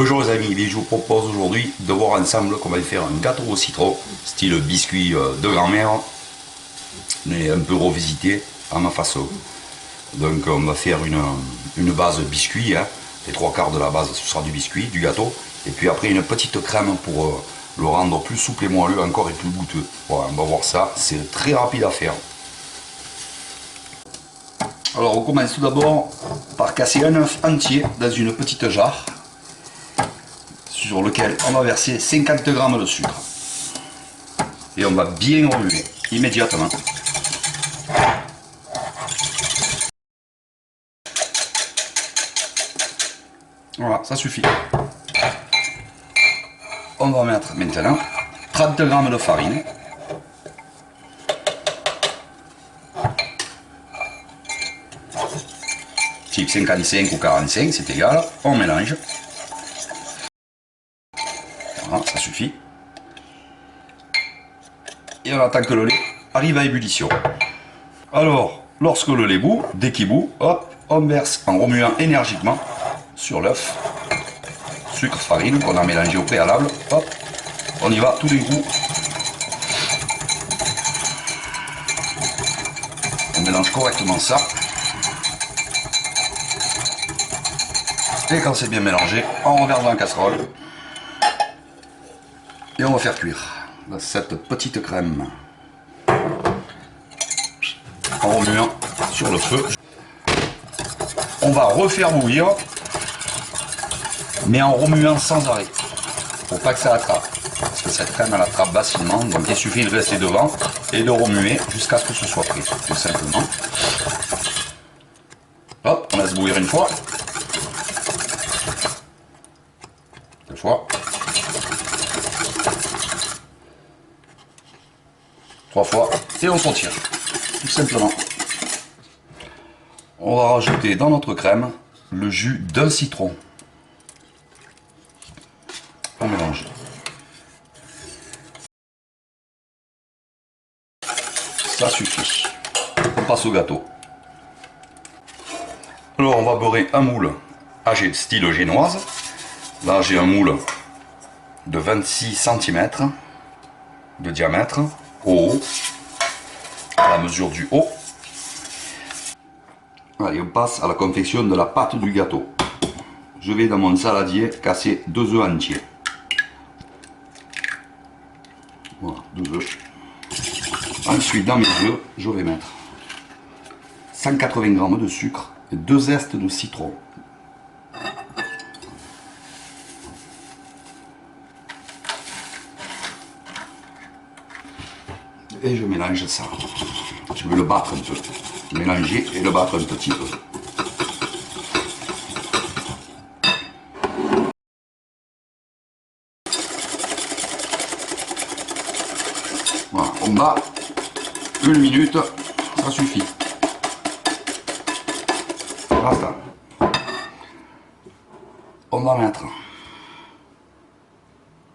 Bonjour les amis, je vous propose aujourd'hui de voir ensemble comment faire un gâteau au citron, style biscuit de grand-mère, mais un peu revisité à ma façon. Donc on va faire une base biscuit, hein. Les trois quarts de la base ce sera du biscuit, du gâteau, et puis après une petite crème pour le rendre plus souple et moelleux encore et plus goûteux. Voilà, on va voir ça, c'est très rapide à faire. Alors on commence tout d'abord par casser un œuf entier dans une petite jarre, sur lequel on va verser 50 g de sucre. Et on va bien remuer immédiatement. Voilà, ça suffit. On va mettre maintenant 30 g de farine. Type 55 ou 45, c'est égal. On mélange. Voilà, ça suffit. Et on attend que le lait arrive à ébullition. Alors, lorsque le lait bout, dès qu'il bout, hop, on verse en remuant énergiquement sur l'œuf, sucre, farine qu'on a mélangé au préalable. Hop, on y va tout d'un coup. On mélange correctement ça. Et quand c'est bien mélangé, on reverse dans la casserole. Et on va faire cuire cette petite crème en remuant sur le feu. On va refaire bouillir, mais en remuant sans arrêt, pour pas que ça attrape. Parce que cette crème elle attrape facilement, donc il suffit de rester devant et de remuer jusqu'à ce que ce soit prêt, tout simplement. Hop, on laisse bouillir une fois, deux fois, trois fois, et on retire, tout simplement. On va rajouter dans notre crème le jus d'un citron. On mélange. Ça suffit. On passe au gâteau. Alors on va beurrer un moule style génoise. Là j'ai un moule de 26 cm de diamètre au haut, à la mesure du haut. Allez, on passe à la confection de la pâte du gâteau. Je vais dans mon saladier casser 2 œufs entiers. Voilà, 2 œufs. Ensuite, dans mes œufs, je vais mettre 180 g de sucre et 2 zestes de citron. Et je mélange ça. Je vais le battre un peu. Mélanger et le battre un petit peu. Voilà, on bat 1 minute, ça suffit. Basta. On va mettre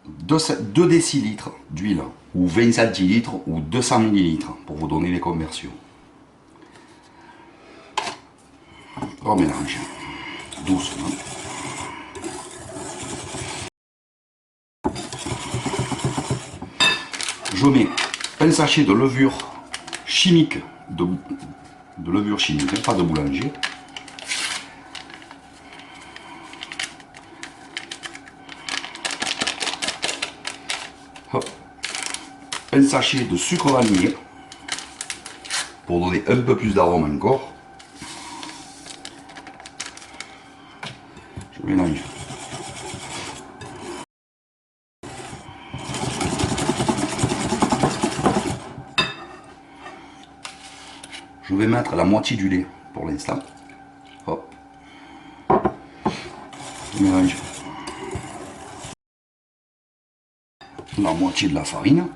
2 décilitres d'huile, ou 20 centilitres, ou 200 millilitres, pour vous donner les conversions. On mélange doucement. Je mets un sachet de levure chimique, de levure chimique, pas de boulanger. Hop. Un sachet de sucre vanillé pour donner un peu plus d'arôme encore. Je mélange. Je vais mettre la moitié du lait pour l'instant. Hop. Je mélange la moitié de la farine.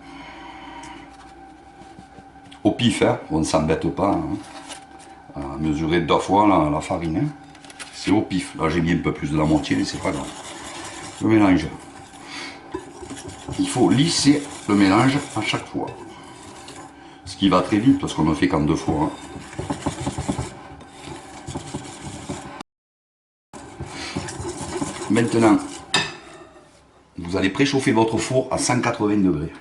Au pif, hein, on ne s'embête pas hein, à mesurer 2 fois la farine. Hein. C'est au pif. Là j'ai mis un peu plus de la moitié, mais c'est pas grave. Je mélange. Il faut lisser le mélange à chaque fois. Ce qui va très vite parce qu'on ne fait qu'en 2 fois. Hein. Maintenant, vous allez préchauffer votre four à 180 degrés.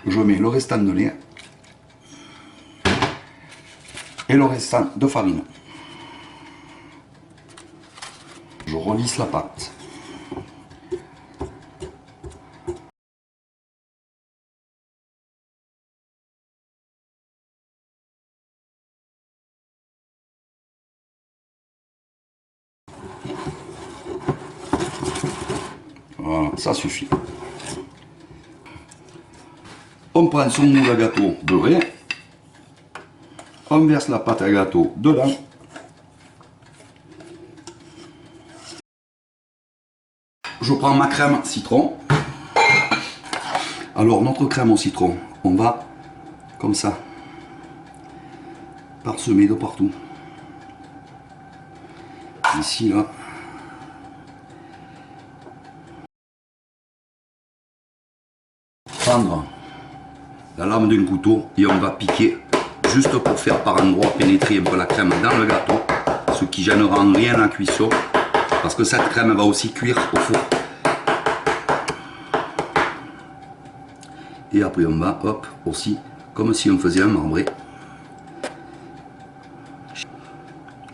Je mets le restant de lait et le restant de farine. Je relisse la pâte. Voilà, ça suffit. On prend son moule à gâteau beurré, on verse la pâte à gâteau dedans. Je prends ma crème citron. Alors notre crème au citron, on va comme ça, parsemer de partout. Ici, là. Prendre la lame d'un couteau et on va piquer juste pour faire par endroit pénétrer un peu la crème dans le gâteau, ce qui gênera en rien la cuisson parce que cette crème va aussi cuire au four. Et après on va, hop, aussi, comme si on faisait un marbré.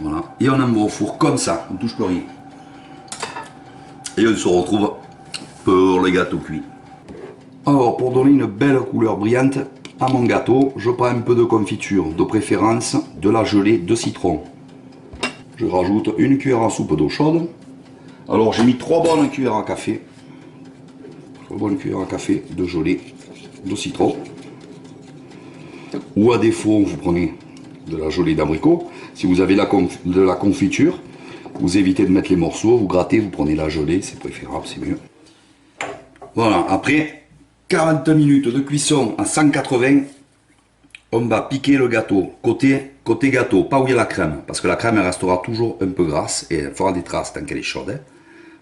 Voilà, et on envoie au four comme ça, on ne touche plus rien. Et on se retrouve pour les gâteaux cuits. Alors, pour donner une belle couleur brillante à mon gâteau, je prends un peu de confiture, de préférence de la gelée de citron. Je rajoute une cuillère à soupe d'eau chaude. Alors, j'ai mis 3 bonnes cuillères à café. 3 bonnes cuillères à café de gelée de citron. Ou à défaut, vous prenez de la gelée d'abricot. Si vous avez de la confiture, vous évitez de mettre les morceaux, vous grattez, vous prenez la gelée, c'est préférable, c'est mieux. Voilà, après 40 minutes de cuisson à 180, on va piquer le gâteau, côté gâteau, pas où il y a la crème, parce que la crème elle restera toujours un peu grasse et elle fera des traces tant qu'elle est chaude. Hein.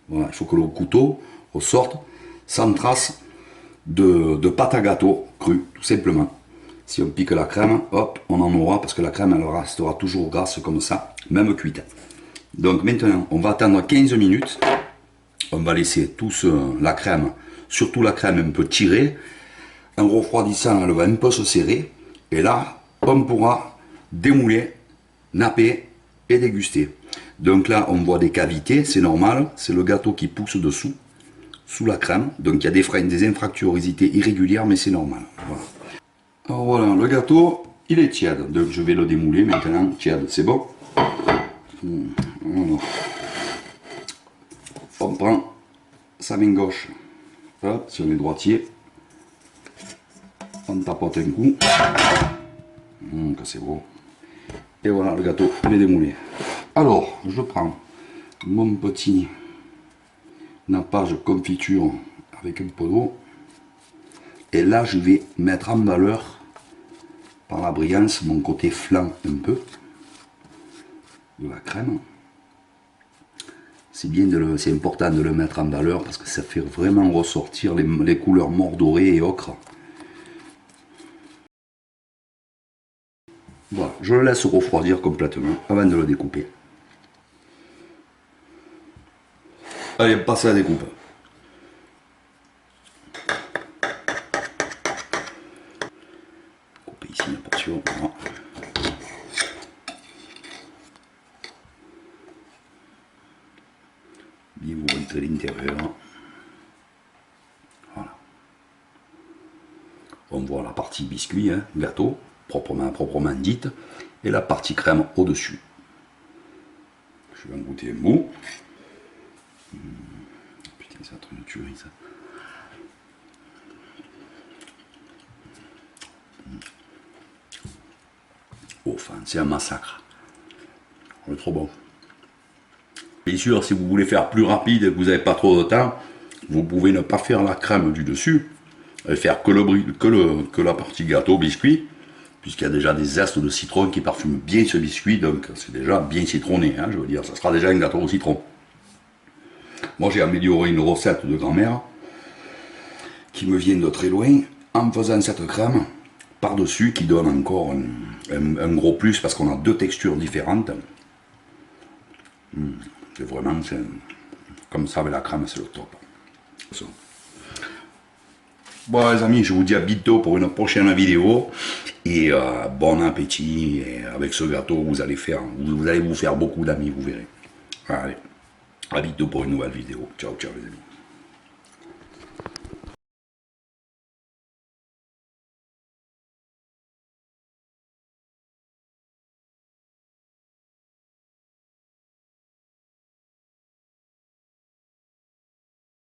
Voilà, il faut que le couteau ressorte sans trace de pâte à gâteau crue, tout simplement. Si on pique la crème, hop, on en aura, parce que la crème elle restera toujours grasse comme ça, même cuite. Donc maintenant, on va attendre 15 minutes, on va laisser la crème, surtout la crème un peu tirée. En refroidissant, elle va un peu se serrer. Et là, on pourra démouler, napper et déguster. Donc là, on voit des cavités, c'est normal. C'est le gâteau qui pousse dessous, sous la crème. Donc il y a des infractuosités irrégulières, mais c'est normal. Voilà. Alors voilà, le gâteau, il est tiède. Donc je vais le démouler maintenant. Tiède, c'est bon. Alors, on prend sa main gauche. Hop, si on est droitier, on tapote un coup, que c'est beau, et voilà le gâteau, il est démoulé. Alors, je prends mon petit nappage confiture avec un peu d'eau, et là je vais mettre en valeur, par la brillance, mon côté flan un peu, de la crème. C'est important de le mettre en valeur parce que ça fait vraiment ressortir les couleurs mordorées et ocre. Voilà, je le laisse refroidir complètement avant de le découper. Allez, on passe à la découpe. Couper ici la portion. Voilà. Bien vous rentrer l'intérieur. Voilà. On voit la partie biscuit, hein, gâteau, proprement dite, et la partie crème au-dessus. Je vais en goûter un bout. Putain, ça va être une tuerie ça. Enfin, c'est un massacre. C'est trop bon. Bien sûr, si vous voulez faire plus rapide et que vous n'avez pas trop de temps, vous pouvez ne pas faire la crème du dessus et faire que la partie gâteau biscuit, puisqu'il y a déjà des zestes de citron qui parfument bien ce biscuit, donc c'est déjà bien citronné, hein, je veux dire, ça sera déjà un gâteau au citron. Moi j'ai amélioré une recette de grand-mère qui me vient de très loin en faisant cette crème par-dessus qui donne encore un gros plus parce qu'on a deux textures différentes. C'est vraiment, comme ça avec la crème, c'est le top. Bon les amis, je vous dis à bientôt pour une prochaine vidéo et bon appétit. Et avec ce gâteau, vous allez vous faire beaucoup d'amis, vous verrez. Allez, à bientôt pour une nouvelle vidéo. Ciao, ciao les amis.